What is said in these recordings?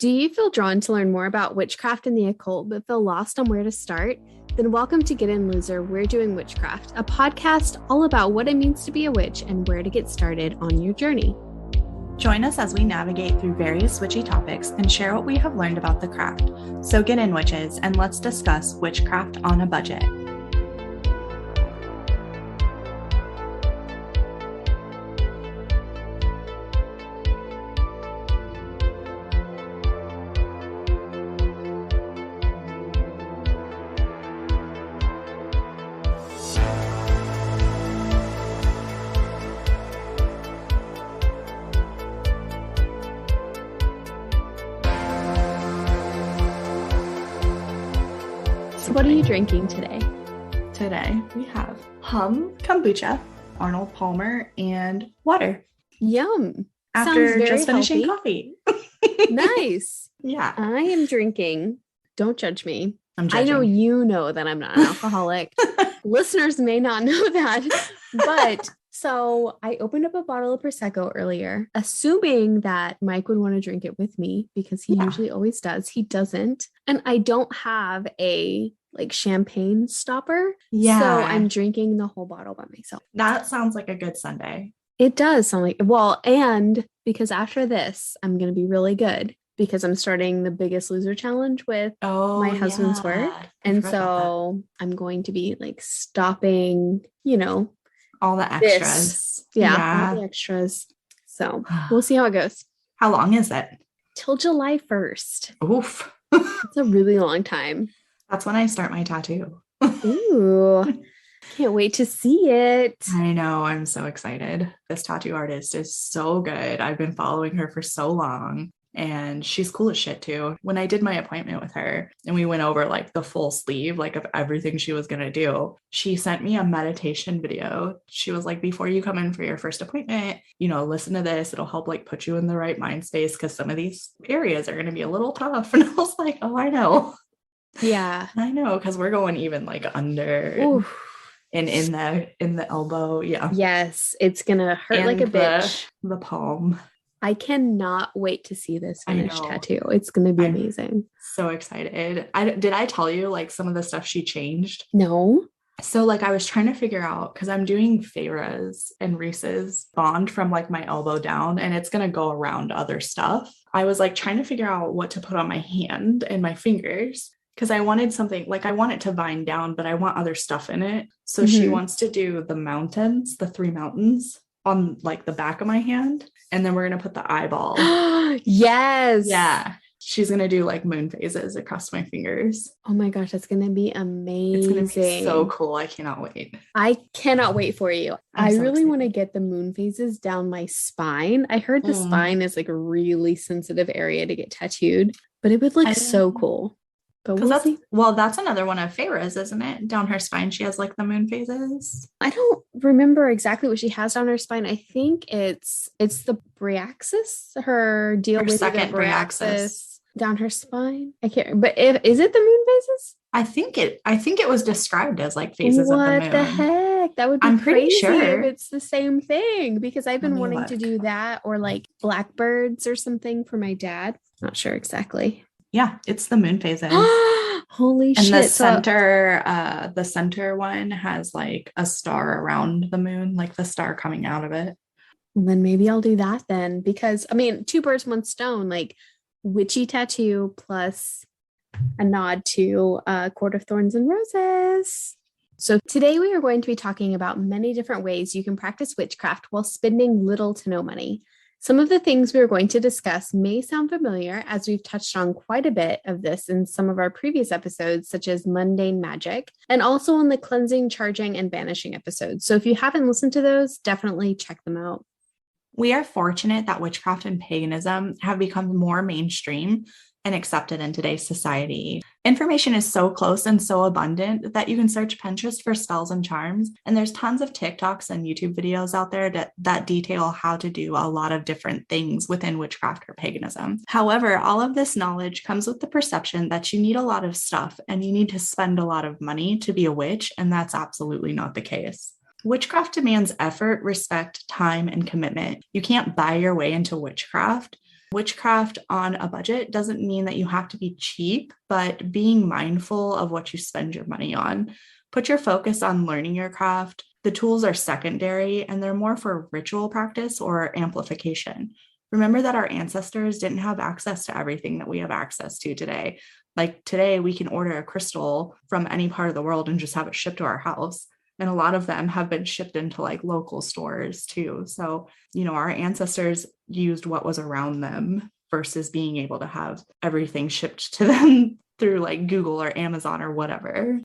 Do you feel drawn to learn more about witchcraft and the occult, but feel lost on where to start? Then welcome to Get In Loser, We're Doing Witchcraft, a podcast all about what it means to be a witch and where to get started on your journey. Join us as we navigate through various witchy topics and share what we have learned about the craft. So get in, witches, and let's discuss witchcraft on a budget. What are you drinking today? Today we have kombucha, Arnold Palmer, and water. Yum. After just finishing coffee. Nice. Yeah. I am drinking. Don't judge me. I'm judging. I know you know that I'm not an alcoholic. Listeners may not know that. But so I opened up a bottle of Prosecco earlier, assuming that Mike would want to drink it with me because he usually always does. He doesn't. And I don't have a champagne stopper. Yeah. So I'm drinking the whole bottle by myself. That sounds like a good Sunday. It does sound like, and because after this, I'm going to be really good because I'm starting the Biggest Loser challenge with my husband's work. And so I'm going to be stopping, all the extras. All the extras. So we'll see how it goes. How long is it? Till July 1st. Oof. It's a really long time. That's when I start my tattoo. Ooh. Can't wait to see it. I know. I'm so excited. This tattoo artist is so good. I've been following her for so long. And she's cool as shit too. When I did my appointment with her and we went over the full sleeve, of everything she was going to do, she sent me a meditation video. She was like, before you come in for your first appointment, listen to this. It'll help put you in the right mind space because some of these areas are going to be a little tough. And I was like, oh, I know. Yeah, I know. Cause we're going even under and in the elbow. Yeah. Yes. It's going to hurt like a bitch. The palm. I cannot wait to see this finished tattoo. It's going to be amazing. So excited. Did I tell you some of the stuff she changed? No. So I was trying to figure out, because I'm doing Feyre's and Reese's bond from my elbow down, and it's going to go around other stuff. I was trying to figure out what to put on my hand and my fingers, because I wanted something I want it to vine down, but I want other stuff in it. So she wants to do the mountains, the 3 mountains on the back of my hand. And then we're going to put the eyeball. Yes. Yeah. She's going to do moon phases across my fingers. Oh my gosh. That's going to be amazing. It's going to be so cool. I cannot wait. I cannot wait for you. I really want to get the moon phases down my spine. I heard the spine is a really sensitive area to get tattooed, but it would look so cool. But that's another one of Feyre's, isn't it? Down her spine, she has the moon phases. I don't remember exactly what she has down her spine. I think it's the Bryaxis, her deal with second Bryaxis down her spine. I can't. But is it the moon phases? I think it was described as phases of the moon. What the heck? That would be crazy if it's the same thing, because I've been wanting to do that, or blackbirds or something for my dad. Not sure exactly. Yeah, it's the moon phases. Holy shit. And the center one has a star around the moon, the star coming out of it. Well, then maybe I'll do that then, because 2 birds, 1 stone, witchy tattoo plus a nod to Court of Thorns and Roses. So today we are going to be talking about many different ways you can practice witchcraft while spending little to no money. Some of the things we are going to discuss may sound familiar, as we've touched on quite a bit of this in some of our previous episodes, such as mundane magic, and also on the cleansing, charging, and banishing episodes. So if you haven't listened to those, definitely check them out. We are fortunate that witchcraft and paganism have become more mainstream and accepted in today's society. Information is so close and so abundant that you can search Pinterest for spells and charms, and there's tons of TikToks and YouTube videos out there that detail how to do a lot of different things within witchcraft or paganism. However, all of this knowledge comes with the perception that you need a lot of stuff and you need to spend a lot of money to be a witch, and that's absolutely not the case. Witchcraft demands effort, respect, time, and commitment. You can't buy your way into witchcraft. Witchcraft on a budget doesn't mean that you have to be cheap, but being mindful of what you spend your money on. Put your focus on learning your craft. The tools are secondary and they're more for ritual practice or amplification. Remember that our ancestors didn't have access to everything that we have access to today. Like today, we can order a crystal from any part of the world and just have it shipped to our house. And a lot of them have been shipped into like local stores too. So, our ancestors used what was around them versus being able to have everything shipped to them through like Google or Amazon or whatever.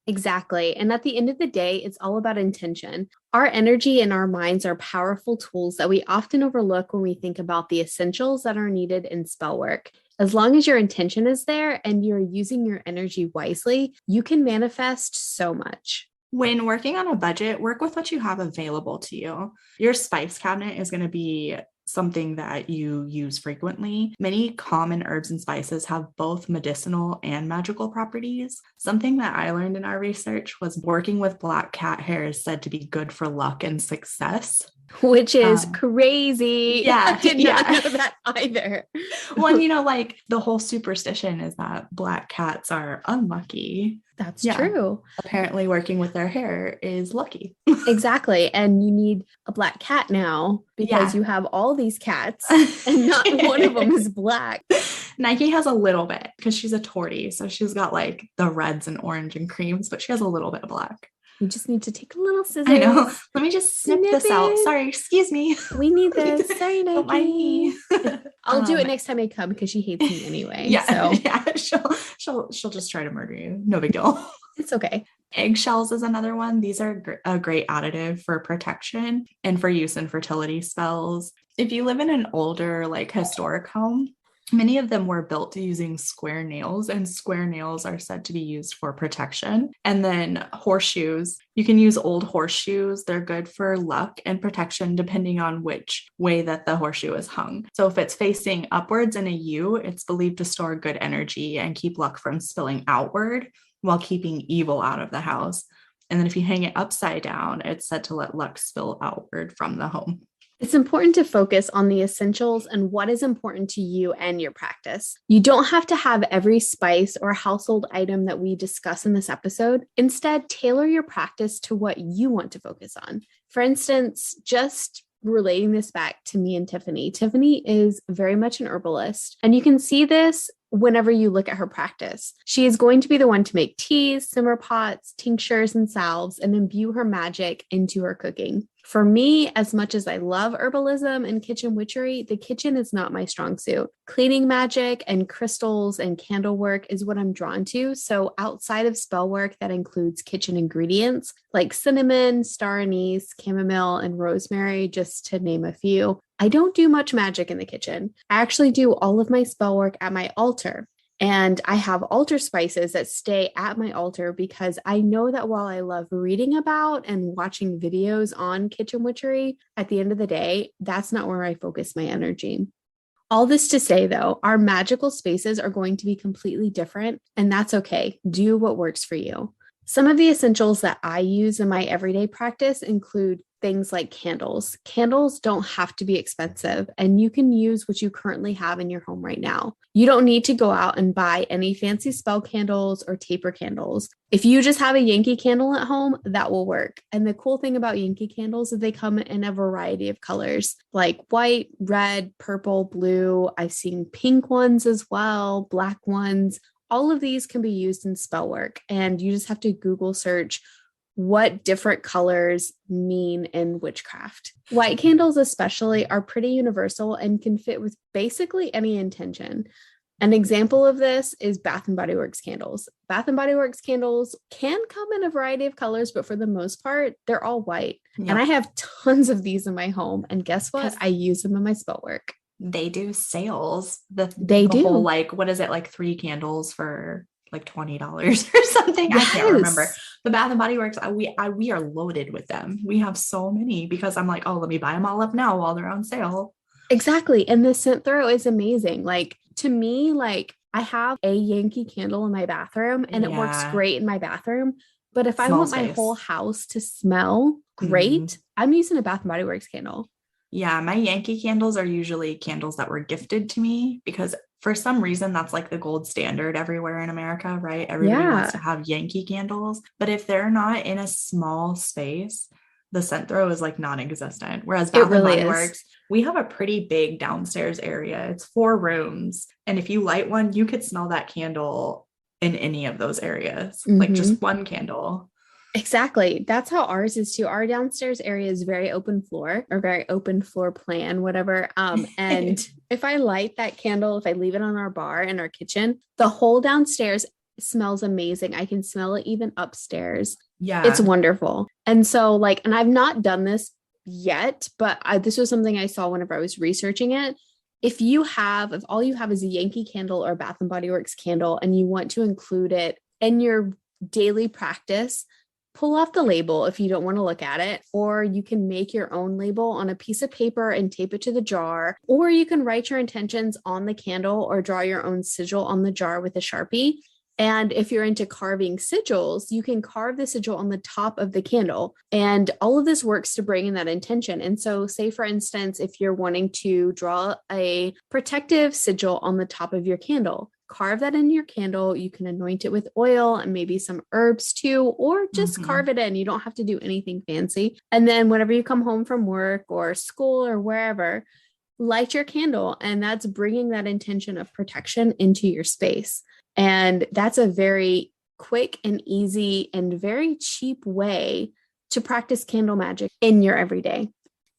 Exactly. And at the end of the day, it's all about intention. Our energy and our minds are powerful tools that we often overlook when we think about the essentials that are needed in spell work. As long as your intention is there and you're using your energy wisely, you can manifest so much. When working on a budget, work with what you have available to you. Your spice cabinet is going to be something that you use frequently. Many common herbs and spices have both medicinal and magical properties. Something that I learned in our research was working with black cat hair is said to be good for luck and success. Which is crazy. Yeah. I did not know that either. Well, like the whole superstition is that black cats are unlucky. That's true. Apparently working with their hair is lucky. Exactly. And you need a black cat now because you have all these cats and not one of them is black. Nike has a little bit because she's a tortie. So she's got like the reds and orange and creams, but she has a little bit of black. You just need to take a little scissors. I know. Let me just snip this out. Sorry, excuse me. We need this. Sorry, Nike. Don't mind me. I'll do it next time I come because she hates me anyway. She'll just try to murder you. No big deal. It's okay. Eggshells is another one. These are a great additive for protection and for use in fertility spells. If you live in an older, like historic home, many of them were built using square nails, and square nails are said to be used for protection. And then horseshoes, you can use old horseshoes. They're good for luck and protection depending on which way that the horseshoe is hung. So if it's facing upwards in a U, it's believed to store good energy and keep luck from spilling outward while keeping evil out of the house. And then if you hang it upside down, it's said to let luck spill outward from the home. It's important to focus on the essentials and what is important to you and your practice. You don't have to have every spice or household item that we discuss in this episode. Instead, tailor your practice to what you want to focus on. For instance, just relating this back to me and Tiffany. Tiffany is very much an herbalist, and you can see this whenever you look at her practice. She is going to be the one to make teas, simmer pots, tinctures, and salves, and imbue her magic into her cooking. For me, as much as I love herbalism and kitchen witchery, the kitchen is not my strong suit. Cleaning magic and crystals and candle work is what I'm drawn to. So outside of spell work that includes kitchen ingredients like cinnamon, star anise, chamomile, and rosemary, just to name a few, I don't do much magic in the kitchen. I actually do all of my spell work at my altar. And I have altar spices that stay at my altar because I know that while I love reading about and watching videos on kitchen witchery, at the end of the day, that's not where I focus my energy. All this to say, though, our magical spaces are going to be completely different, and that's okay. Do what works for you. Some of the essentials that I use in my everyday practice include things like candles. Candles don't have to be expensive, and you can use what you currently have in your home right now. You don't need to go out and buy any fancy spell candles or taper candles. If you just have a Yankee candle at home, that will work. And the cool thing about Yankee candles is they come in a variety of colors, like white, red, purple, blue. I've seen pink ones as well, black ones. All of these can be used in spell work, and you just have to Google search what different colors mean in witchcraft. White candles especially are pretty universal and can fit with basically any intention. An example of this is Bath & Body Works candles. Bath & Body Works candles can come in a variety of colors, but for the most part, they're all white. Yep. And I have tons of these in my home. And guess what? I use them in my spell work. They do sales. They do. Whole, what is it? Like 3 candles for like $20 or something. Yes. I can't remember. The Bath & Body Works, we are loaded with them. We have so many because I'm like, oh, let me buy them all up now while they're on sale. Exactly. And the scent throw is amazing. To me, I have a Yankee candle in my bathroom and it works great in my bathroom. But if I want my whole house to smell great, I'm using a Bath & Body Works candle. Yeah, my Yankee candles are usually candles that were gifted to me because for some reason that's like the gold standard everywhere in America, right? Everybody wants to have Yankee candles. But if they're not in a small space, the scent throw is like non-existent. Whereas Bath and Body Works, we have a pretty big downstairs area. It's 4 rooms. And if you light one, you could smell that candle in any of those areas, like just one candle. Exactly. That's how ours is too. Our downstairs area is very open floor or very open floor plan, whatever. And if I light that candle, if I leave it on our bar in our kitchen, the whole downstairs smells amazing. I can smell it even upstairs. Yeah. It's wonderful. And so like, and I've not done this yet, but this was something I saw whenever I was researching it. If all you have is a Yankee candle or Bath and Body Works candle, and you want to include it in your daily practice, pull off the label if you don't want to look at it, or you can make your own label on a piece of paper and tape it to the jar, or you can write your intentions on the candle or draw your own sigil on the jar with a Sharpie. And if you're into carving sigils, you can carve the sigil on the top of the candle. And all of this works to bring in that intention. And so say, for instance, if you're wanting to draw a protective sigil on the top of your candle, carve that in your candle. You can anoint it with oil and maybe some herbs too, or just carve it in. You don't have to do anything fancy. And then whenever you come home from work or school or wherever, light your candle. And that's bringing that intention of protection into your space. And that's a very quick and easy and very cheap way to practice candle magic in your everyday.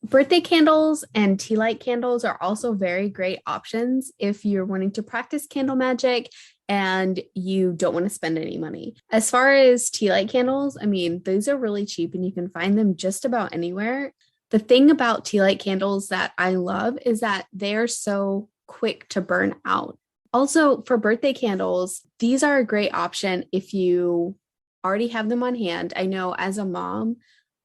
Birthday candles and tea light candles are also very great options if you're wanting to practice candle magic and you don't want to spend any money. As far as tea light candles, I mean, those are really cheap and you can find them just about anywhere. The thing about tea light candles that I love is that they're so quick to burn out. Also, for birthday candles, these are a great option if you already have them on hand. I know as a mom,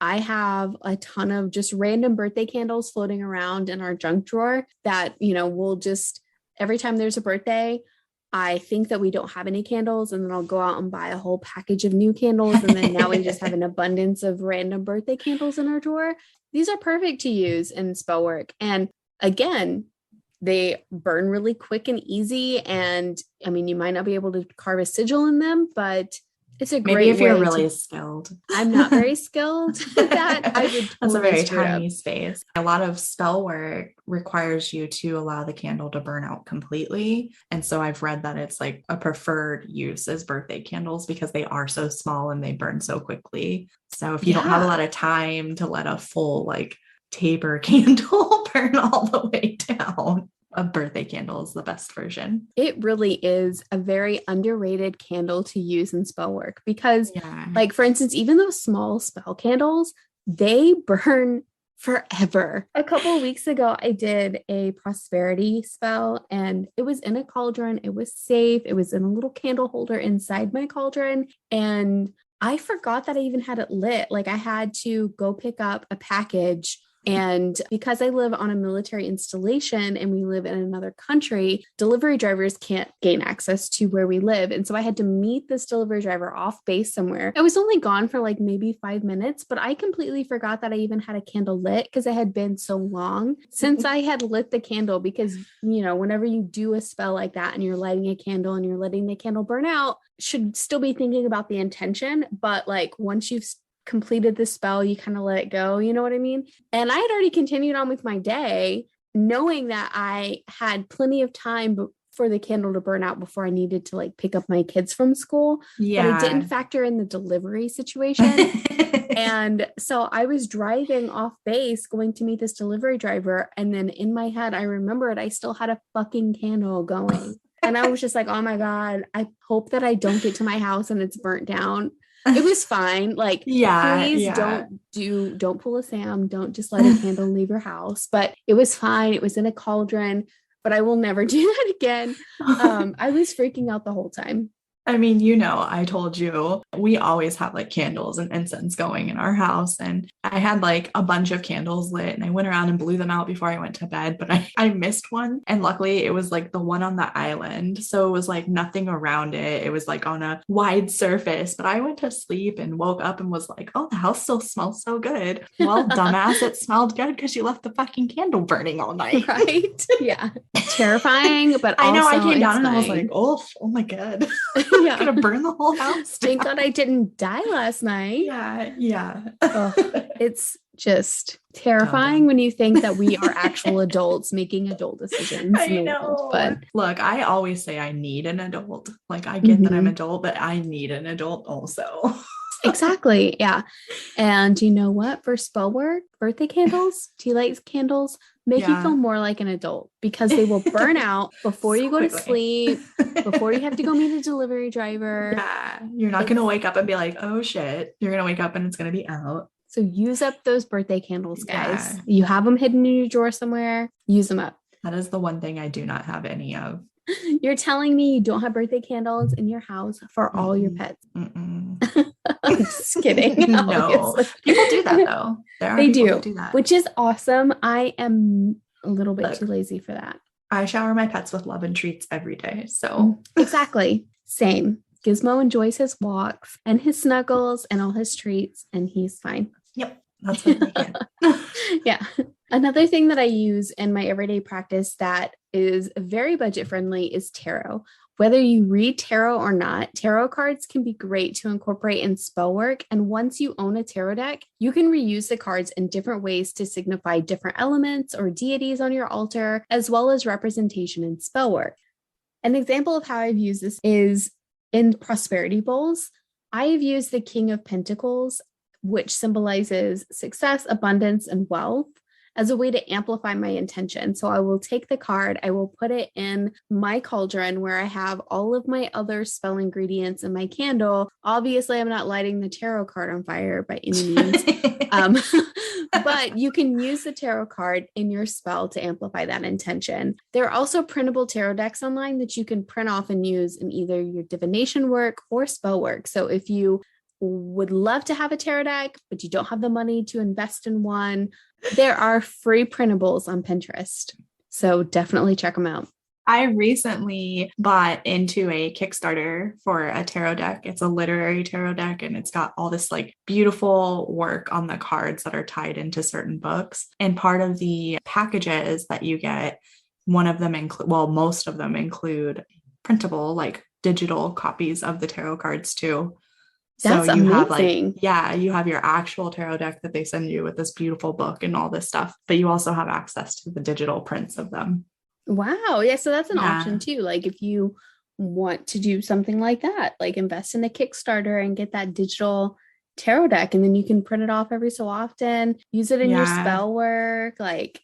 I have a ton of just random birthday candles floating around in our junk drawer that, we'll just, every time there's a birthday, I think that we don't have any candles, and then I'll go out and buy a whole package of new candles. And then now we just have an abundance of random birthday candles in our drawer. These are perfect to use in spell work. And again, they burn really quick and easy. And I mean, you might not be able to carve a sigil in them, but it's a great way. Maybe if you're really skilled. I'm not very skilled at that. I would That's a very tiny space. A lot of spell work requires you to allow the candle to burn out completely. And so I've read that it's like a preferred use as birthday candles because they are so small and they burn so quickly. So if you don't have a lot of time to let a full like taper candle burn all the way down, a birthday candle is the best version. It really is a very underrated candle to use in spell work because like, for instance, even those small spell candles, they burn forever. A couple of weeks ago, I did a prosperity spell and it was in a cauldron. It was safe. It was in a little candle holder inside my cauldron. And I forgot that I even had it lit. Like I had to go pick up a package. And because I live on a military installation and we live in another country, delivery drivers can't gain access to where we live. And so I had to meet this delivery driver off base somewhere. I was only gone for like maybe 5 minutes, but I completely forgot that I even had a candle lit because it had been so long since I had lit the candle. Because, whenever you do a spell like that and you're lighting a candle and you're letting the candle burn out, should still be thinking about the intention. But like once you've completed the spell, you kind of let it go, you know what I mean? And I had already continued on with my day, knowing that I had plenty of time for the candle to burn out before I needed to like pick up my kids from school. But I didn't factor in the delivery situation. And so I was driving off base going to meet this delivery driver. And then in my head, I remembered I still had a fucking candle going. And I was just like, oh my God, I hope that I don't get to my house and it's burnt down. It was fine. Like, please don't pull a Sam. Don't just let a candle leave your house. But it was fine. It was in a cauldron, but I will never do that again. I was freaking out the whole time. I mean, I told you we always have like candles and incense going in our house. And I had like a bunch of candles lit and I went around and blew them out before I went to bed, but I missed one. And luckily it was like the one on the island. So it was like nothing around it. It was like on a wide surface, but I went to sleep and woke up and was like, oh, the house still smells so good. Well, dumbass, it smelled good because you left the fucking candle burning all night. Right? Yeah. Terrifying, but I know. I also came down and I was fine. like, oh my God. Yeah. Gonna burn the whole house down. Thank God I didn't die last night. Yeah. Ugh, it's just terrifying when you think that we are actual adults making adult decisions. I know. But look, I always say I need an adult. Like I get that I'm adult, but I need an adult also. Exactly. Yeah. And you know what? For spell work, birthday candles, tea light candles make you feel more like an adult because they will burn out before you go to sleep, before you have to go meet a delivery driver. Yeah. You're not going to wake up and be like, oh shit. You're going to wake up and it's going to be out. So use up those birthday candles, guys. Yeah. You have them hidden in your drawer somewhere. Use them up. That is the one thing I do not have any of. You're telling me you don't have birthday candles in your house for all your pets? I'm just kidding. No. People do that though. They do that. Which is awesome. I am a little bit too lazy for that. I shower my pets with love and treats every day. So exactly. Same. Gizmo enjoys his walks and his snuggles and all his treats, and he's fine. Yep. That's what I get. Yeah. Another thing that I use in my everyday practice that is very budget friendly is tarot. Whether you read tarot or not, tarot cards can be great to incorporate in spell work. And once you own a tarot deck, you can reuse the cards in different ways to signify different elements or deities on your altar, as well as representation in spell work. An example of how I've used this is in prosperity bowls. I have used the King of Pentacles, which symbolizes success, abundance, and wealth, as a way to amplify my intention. So I will take the card, I will put it in my cauldron where I have all of my other spell ingredients in my candle. Obviously, I'm not lighting the tarot card on fire by any means. But you can use the tarot card in your spell to amplify that intention. There are also printable tarot decks online that you can print off and use in either your divination work or spell work. So if you would love to have a tarot deck, but you don't have the money to invest in one, there are free printables on Pinterest. So definitely check them out. I recently bought into a Kickstarter for a tarot deck. It's a literary tarot deck, and it's got all this like beautiful work on the cards that are tied into certain books. And part of the packages that you get, most of them include printable, like digital copies of the tarot cards too. That's so you amazing. you have your actual tarot deck that they send you with this beautiful book and all this stuff, but you also have access to the digital prints of them. Wow. Yeah. So that's an option too. Like if you want to do something like that, like invest in a Kickstarter and get that digital tarot deck, and then you can print it off every so often, use it in your spell work. Like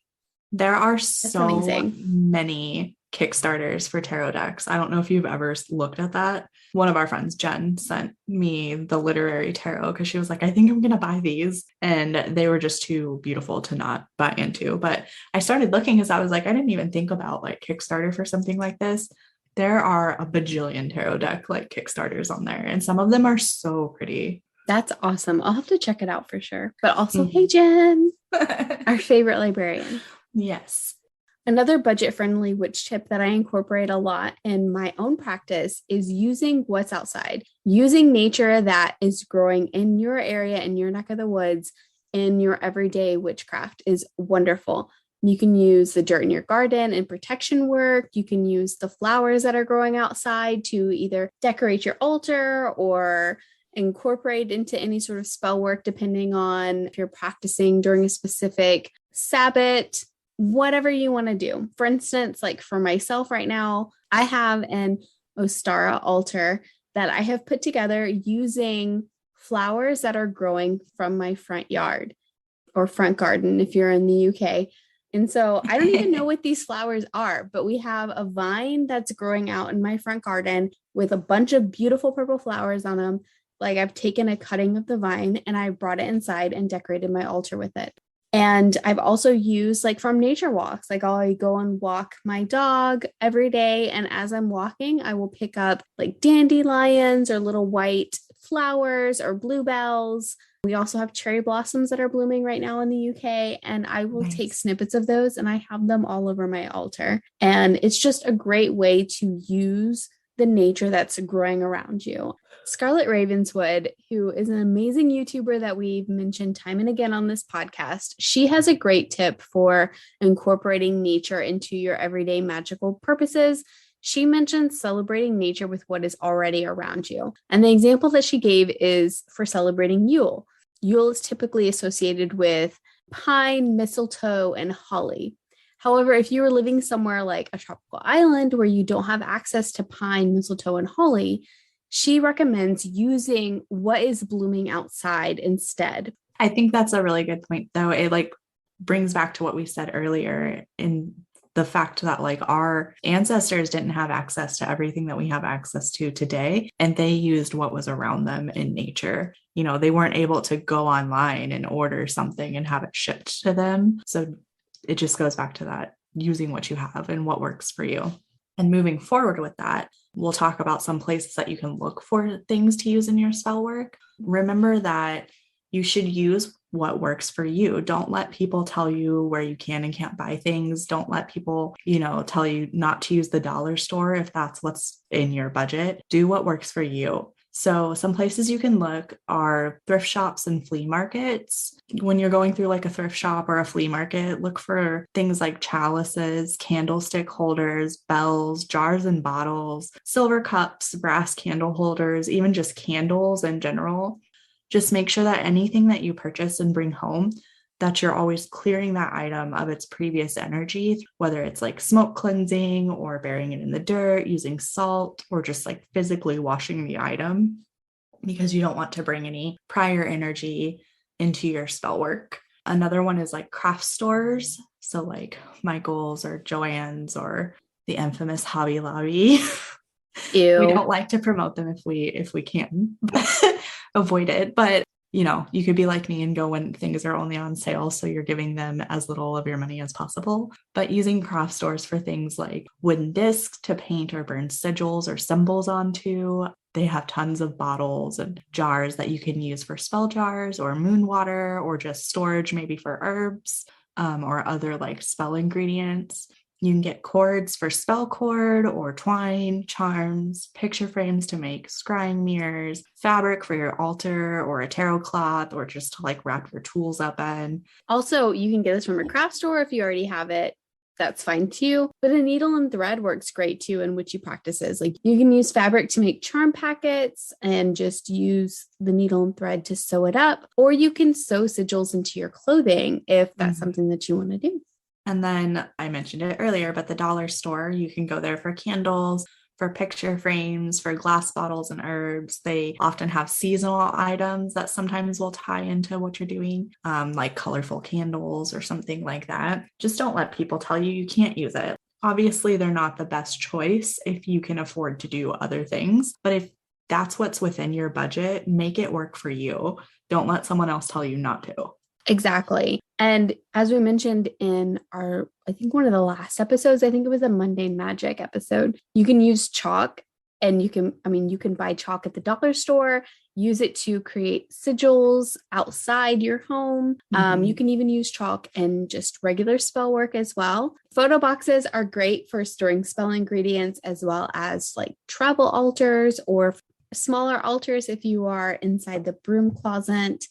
there are so many Kickstarters for tarot decks. I don't know if you've ever looked at that. One of our friends, Jen, sent me the literary tarot because she was like, I think I'm going to buy these. And they were just too beautiful to not buy into. But I started looking because I was like, I didn't even think about like Kickstarter for something like this. There are a bajillion tarot deck like Kickstarters on there, and some of them are so pretty. That's awesome. I'll have to check it out for sure. But also, hey, Jen, our favorite librarian. Yes. Another budget-friendly witch tip that I incorporate a lot in my own practice is using what's outside, using nature that is growing in your area, in your neck of the woods, in your everyday witchcraft is wonderful. You can use the dirt in your garden in protection work. You can use the flowers that are growing outside to either decorate your altar or incorporate into any sort of spell work, depending on if you're practicing during a specific Sabbath. Whatever you want to do. For instance, like for myself right now, I have an Ostara altar that I have put together using flowers that are growing from my front yard or front garden if you're in the UK. And so I don't even know what these flowers are, but we have a vine that's growing out in my front garden with a bunch of beautiful purple flowers on them. Like I've taken a cutting of the vine and I brought it inside and decorated my altar with it. And I've also used like from nature walks, like I go and walk my dog every day. And as I'm walking, I will pick up like dandelions or little white flowers or bluebells. We also have cherry blossoms that are blooming right now in the UK. And I will take snippets of those and I have them all over my altar. And it's just a great way to use the nature that's growing around you. Scarlet Ravenswood, who is an amazing YouTuber that we've mentioned time and again on this podcast, she has a great tip for incorporating nature into your everyday magical purposes. She mentioned celebrating nature with what is already around you. And the example that she gave is for celebrating Yule. Yule is typically associated with pine, mistletoe, and holly. However, if you are living somewhere like a tropical island where you don't have access to pine, mistletoe, and holly, she recommends using what is blooming outside instead. I think that's a really good point, though. It like brings back to what we said earlier in the fact that like our ancestors didn't have access to everything that we have access to today, and they used what was around them in nature. You know, they weren't able to go online and order something and have it shipped to them. So it just goes back to that, using what you have and what works for you. And moving forward with that, we'll talk about some places that you can look for things to use in your spell work. Remember that you should use what works for you. Don't let people tell you where you can and can't buy things. Don't let people, tell you not to use the dollar store if that's what's in your budget. Do what works for you. So some places you can look are thrift shops and flea markets. When you're going through like a thrift shop or a flea market, look for things like chalices, candlestick holders, bells, jars and bottles, silver cups, brass candle holders, even just candles in general. Just make sure that anything that you purchase and bring home, that you're always clearing that item of its previous energy, whether it's like smoke cleansing or burying it in the dirt, using salt, or just like physically washing the item, because you don't want to bring any prior energy into your spell work. Another one is like craft stores. So like Michael's or Joann's or the infamous Hobby Lobby. Ew. We don't like to promote them if we can avoid it. But you could be like me and go when things are only on sale, so you're giving them as little of your money as possible. But using craft stores for things like wooden discs to paint or burn sigils or symbols onto. They have tons of bottles and jars that you can use for spell jars or moon water, or just storage maybe for herbs or other like spell ingredients. You can get cords for spell cord or twine, charms, picture frames to make scrying mirrors, fabric for your altar or a tarot cloth, or just to like wrap your tools up in. Also, you can get this from a craft store if you already have it. That's fine too. But a needle and thread works great too in witchy practices. Like you can use fabric to make charm packets and just use the needle and thread to sew it up. Or you can sew sigils into your clothing if that's something that you want to do. And then I mentioned it earlier, but the dollar store, you can go there for candles, for picture frames, for glass bottles and herbs. They often have seasonal items that sometimes will tie into what you're doing, like colorful candles or something like that. Just don't let people tell you you can't use it. Obviously, they're not the best choice if you can afford to do other things. But if that's what's within your budget, make it work for you. Don't let someone else tell you not to. Exactly. And as we mentioned in our, I think one of the last episodes, I think it was a mundane magic episode, you can use chalk and you can buy chalk at the dollar store, use it to create sigils outside your home. You can even use chalk and just regular spell work as well. Photo boxes are great for storing spell ingredients, as well as like travel altars or smaller altars if you are inside the broom closet.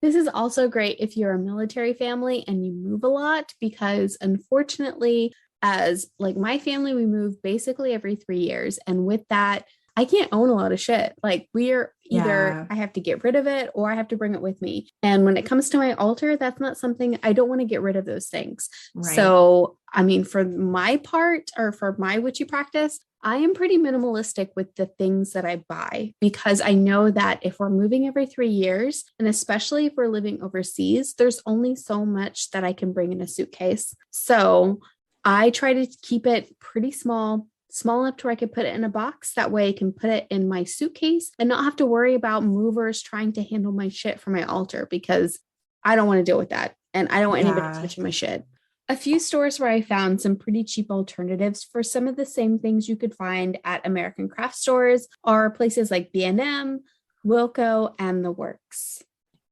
This is also great if you're a military family and you move a lot, because unfortunately, as like my family, we move basically every 3 years. And with that, I can't own a lot of shit. Like we're either I have to get rid of it or I have to bring it with me. And when it comes to my altar, that's not something I don't want to get rid of those things. Right. So, for my part, or for my witchy practice, I am pretty minimalistic with the things that I buy, because I know that if we're moving every 3 years, and especially if we're living overseas, there's only so much that I can bring in a suitcase. So I try to keep it pretty small enough to where I can put it in a box. That way I can put it in my suitcase and not have to worry about movers trying to handle my shit for my altar, because I don't want to deal with that. and I don't want anybody Yeah. touching my shit. A few stores where I found some pretty cheap alternatives for some of the same things you could find at American craft stores are places like B&M, Wilco, and The Works.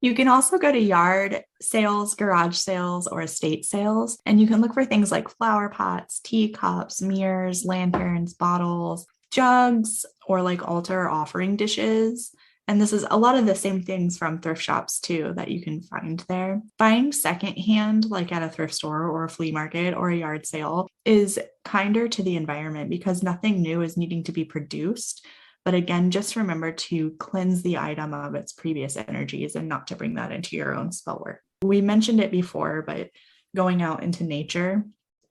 You can also go to yard sales, garage sales, or estate sales, and you can look for things like flower pots, teacups, mirrors, lanterns, bottles, jugs, or like altar or offering dishes. And this is a lot of the same things from thrift shops too that you can find there. Buying secondhand, like at a thrift store or a flea market or a yard sale, is kinder to the environment because nothing new is needing to be produced. But again, just remember to cleanse the item of its previous energies and not to bring that into your own spell work. We mentioned it before, but going out into nature,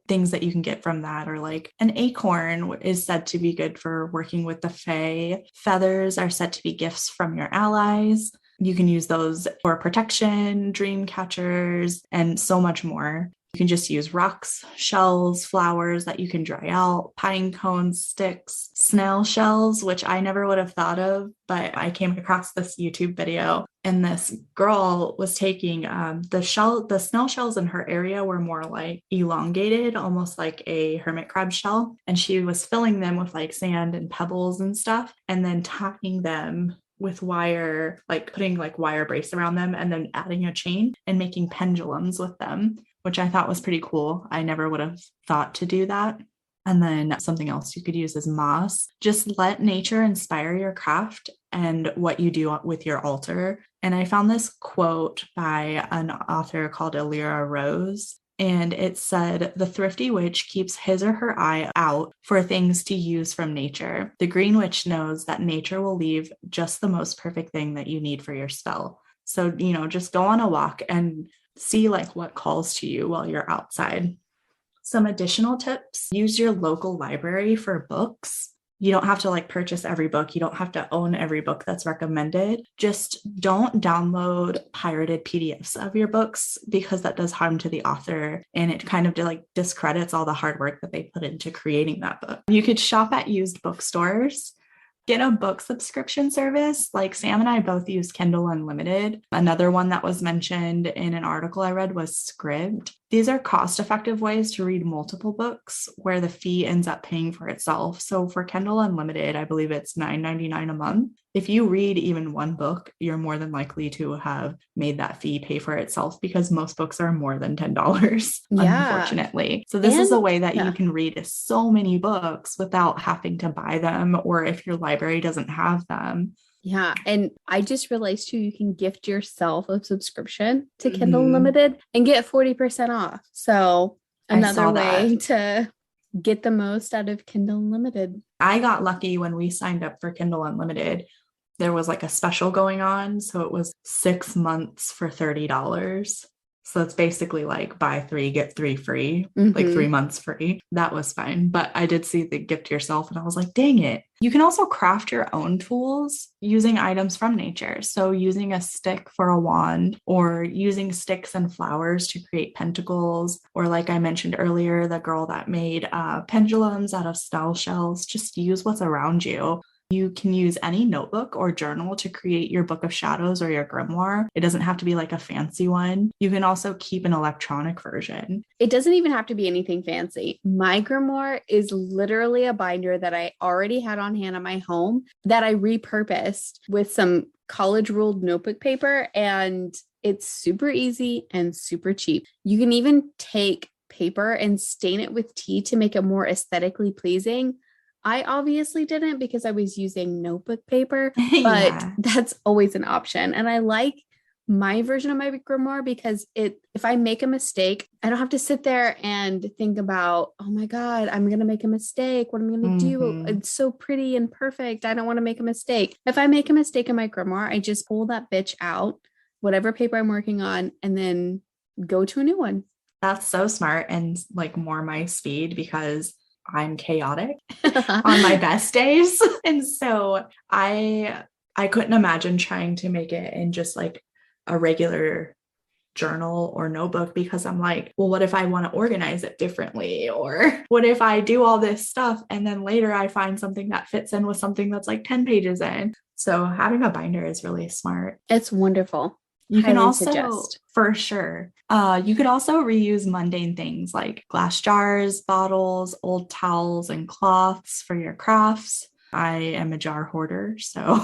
things that you can get from that are like an acorn is said to be good for working with the fae. Feathers are said to be gifts from your allies. You can use those for protection, dream catchers, and so much more. You can just use rocks, shells, flowers that you can dry out, pine cones, sticks, snail shells, which I never would have thought of, but I came across this YouTube video and this girl was taking the snail shells in her area were more like elongated, almost like a hermit crab shell. And she was filling them with like sand and pebbles and stuff, and then tying them with wire, like putting like wire brace around them and then adding a chain and making pendulums with them, which I thought was pretty cool. I never would have thought to do that. And then something else you could use is moss. Just let nature inspire your craft and what you do with your altar. And I found this quote by an author called Elira Rose. And it said, "The thrifty witch keeps his or her eye out for things to use from nature. The green witch knows that nature will leave just the most perfect thing that you need for your spell." So, just go on a walk and see like what calls to you while you're outside. Some additional tips: use your local library for books. You don't have to like purchase every book. You don't have to own every book that's recommended. Just don't download pirated PDFs of your books because that does harm to the author and it kind of like discredits all the hard work that they put into creating that book. You could shop at used bookstores. Get a book subscription service. Like Sam and I both use Kindle Unlimited. Another one that was mentioned in an article I read was Scribd. These are cost-effective ways to read multiple books where the fee ends up paying for itself. So for Kindle Unlimited, I believe it's $9.99 a month. If you read even one book, you're more than likely to have made that fee pay for itself because most books are more than $10, unfortunately. So this is a way that you can read so many books without having to buy them, or if your library doesn't have them. Yeah. And I just realized too, you can gift yourself a subscription to Kindle Unlimited and get 40% off. So another way to get the most out of Kindle Unlimited. I got lucky when we signed up for Kindle Unlimited. There was like a special going on. So it was 6 months for $30. So it's basically like buy 3, get 3 free, like 3 months free. That was fine. But I did see the gift yourself and I was like, dang it. You can also craft your own tools using items from nature. So using a stick for a wand or using sticks and flowers to create pentacles. Or like I mentioned earlier, the girl that made pendulums out of snail shells, just use what's around you. You can use any notebook or journal to create your book of shadows or your grimoire. It doesn't have to be like a fancy one. You can also keep an electronic version. It doesn't even have to be anything fancy. My grimoire is literally a binder that I already had on hand at my home that I repurposed with some college ruled notebook paper, and it's super easy and super cheap. You can even take paper and stain it with tea to make it more aesthetically pleasing. I obviously didn't because I was using notebook paper, but that's always an option. And I like my version of my grimoire because if I make a mistake, I don't have to sit there and think about, oh my God, I'm going to make a mistake. What am I going to do? It's so pretty and perfect. I don't want to make a mistake. If I make a mistake in my grimoire, I just pull that bitch out, whatever paper I'm working on, and then go to a new one. That's so smart and like more my speed because I'm chaotic on my best days. And so I couldn't imagine trying to make it in just like a regular journal or notebook because I'm like, well, what if I want to organize it differently? Or what if I do all this stuff and then later I find something that fits in with something that's like 10 pages in? So having a binder is really smart. It's wonderful. You can Highly also, suggest. for sure, you could also reuse mundane things like glass jars, bottles, old towels, and cloths for your crafts. I am a jar hoarder, so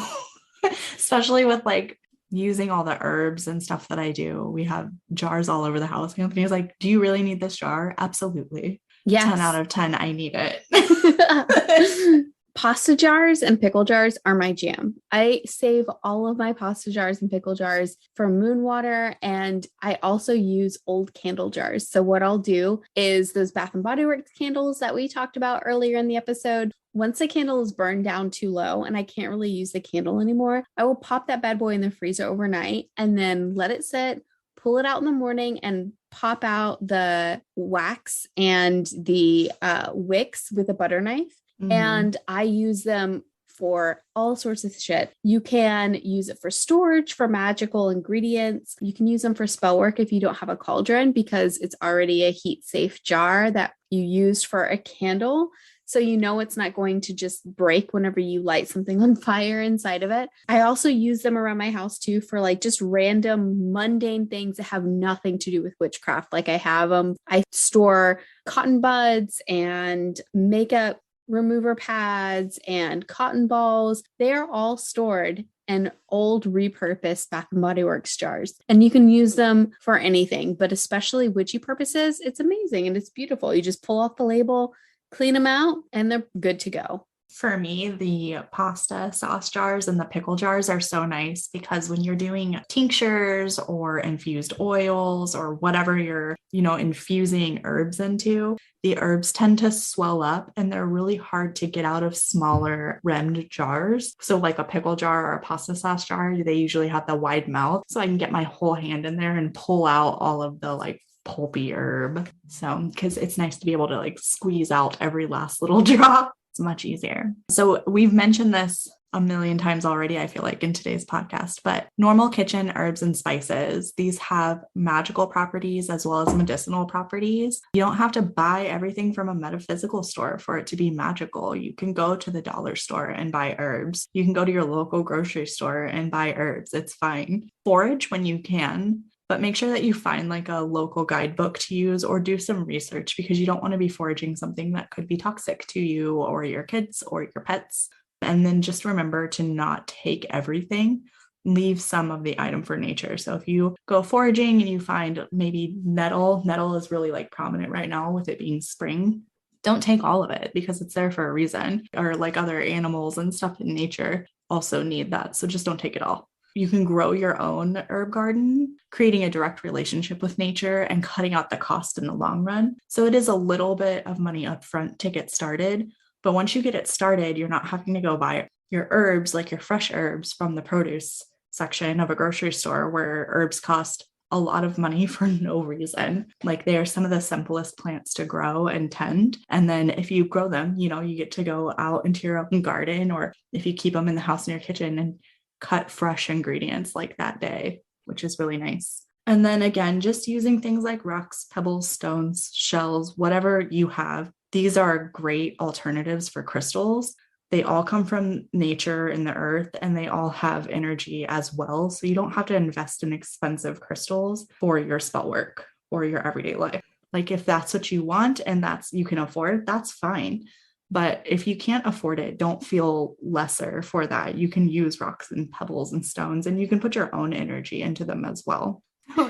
especially with like using all the herbs and stuff that I do, we have jars all over the house. Anthony was like, "Do you really need this jar?" Absolutely. Yes. 10 out of 10, I need it. Pasta jars and pickle jars are my jam. I save all of my pasta jars and pickle jars for moon water, and I also use old candle jars. So what I'll do is those Bath and Body Works candles that we talked about earlier in the episode, once the candle is burned down too low and I can't really use the candle anymore, I will pop that bad boy in the freezer overnight and then let it sit, pull it out in the morning, and pop out the wax and the wicks with a butter knife. And I use them for all sorts of shit. You can use it for storage, for magical ingredients. You can use them for spell work if you don't have a cauldron, because it's already a heat safe jar that you used for a candle. So you know it's not going to just break whenever you light something on fire inside of it. I also use them around my house too for like just random mundane things that have nothing to do with witchcraft. Like I store cotton buds and makeup remover pads and cotton balls. They are all stored in old repurposed Bath and Body Works jars, and you can use them for anything, but especially witchy purposes. It's amazing and it's beautiful. You just pull off the label, clean them out, and they're good to go. For me, the pasta sauce jars and the pickle jars are so nice because when you're doing tinctures or infused oils or whatever you're, infusing herbs into, the herbs tend to swell up and they're really hard to get out of smaller rimmed jars. So like a pickle jar or a pasta sauce jar, they usually have the wide mouth. So I can get my whole hand in there and pull out all of the like pulpy herb. So, because it's nice to be able to like squeeze out every last little drop. It's much easier. So we've mentioned this a million times already, I feel like, in today's podcast, but normal kitchen herbs and spices, these have magical properties as well as medicinal properties. You don't have to buy everything from a metaphysical store for it to be magical. You can go to the dollar store and buy herbs. You can go to your local grocery store and buy herbs. It's fine. Forage when you can. But make sure that you find like a local guidebook to use or do some research, because you don't want to be foraging something that could be toxic to you or your kids or your pets. And then just remember to not take everything. Leave some of the item for nature. So if you go foraging and you find maybe nettle is really like prominent right now with it being spring. Don't take all of it because it's there for a reason, or like other animals and stuff in nature also need that. So just don't take it all. You can grow your own herb garden, creating a direct relationship with nature and cutting out the cost in the long run. So it is a little bit of money upfront to get started. But once you get it started, you're not having to go buy your herbs, like your fresh herbs from the produce section of a grocery store where herbs cost a lot of money for no reason. Like they are some of the simplest plants to grow and tend. And then if you grow them, you get to go out into your own garden, or if you keep them in the house in your kitchen and cut fresh ingredients like that day, which is really nice. And then again, just using things like rocks, pebbles, stones, shells, whatever you have. These are great alternatives for crystals. They all come from nature and the earth, and they all have energy as well. So you don't have to invest in expensive crystals for your spell work or your everyday life. Like if that's what you want and you can afford, that's fine. But if you can't afford it, don't feel lesser for that. You can use rocks and pebbles and stones, and you can put your own energy into them as well.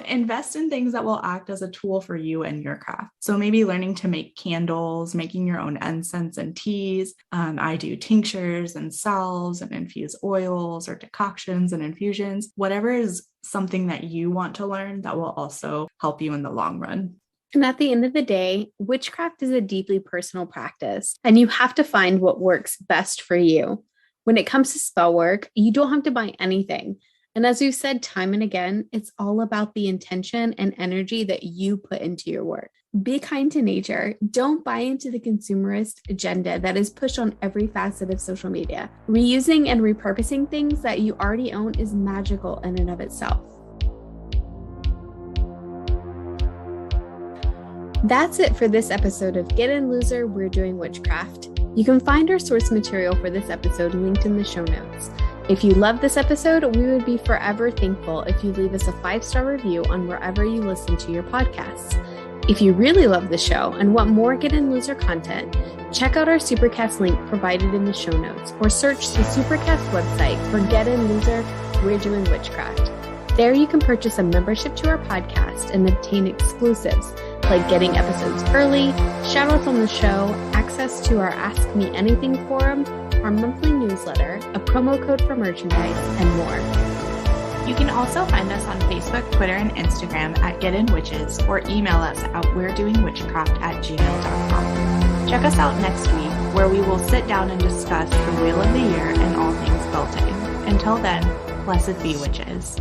Invest in things that will act as a tool for you and your craft. So maybe learning to make candles, making your own incense and teas. I do tinctures and salves and infused oils or decoctions and infusions. Whatever is something that you want to learn that will also help you in the long run. And at the end of the day, witchcraft is a deeply personal practice, and you have to find what works best for you. When it comes to spell work, you don't have to buy anything. And as we've said time and again, it's all about the intention and energy that you put into your work. Be kind to nature. Don't buy into the consumerist agenda that is pushed on every facet of social media. Reusing and repurposing things that you already own is magical in and of itself. That's it for this episode of Get In Loser, We're Doing Witchcraft. You can find our source material for this episode linked in the show notes. If you love this episode, we would be forever thankful if you leave us a 5-star review on wherever you listen to your podcasts. If you really love the show and want more Get In Loser content, check out our Supercast link provided in the show notes, or search the Supercast website for Get In Loser, We're Doing Witchcraft. There you can purchase a membership to our podcast and obtain exclusives like getting episodes early, shoutouts on the show, access to our Ask Me Anything forum, our monthly newsletter, a promo code for merchandise, and more. You can also find us on Facebook, Twitter, and Instagram at Get In Witches, or email us at we'redoingwitchcraft@gmail.com. Check us out next week, where we will sit down and discuss the Wheel of the Year and all things belting. Until then, blessed be witches.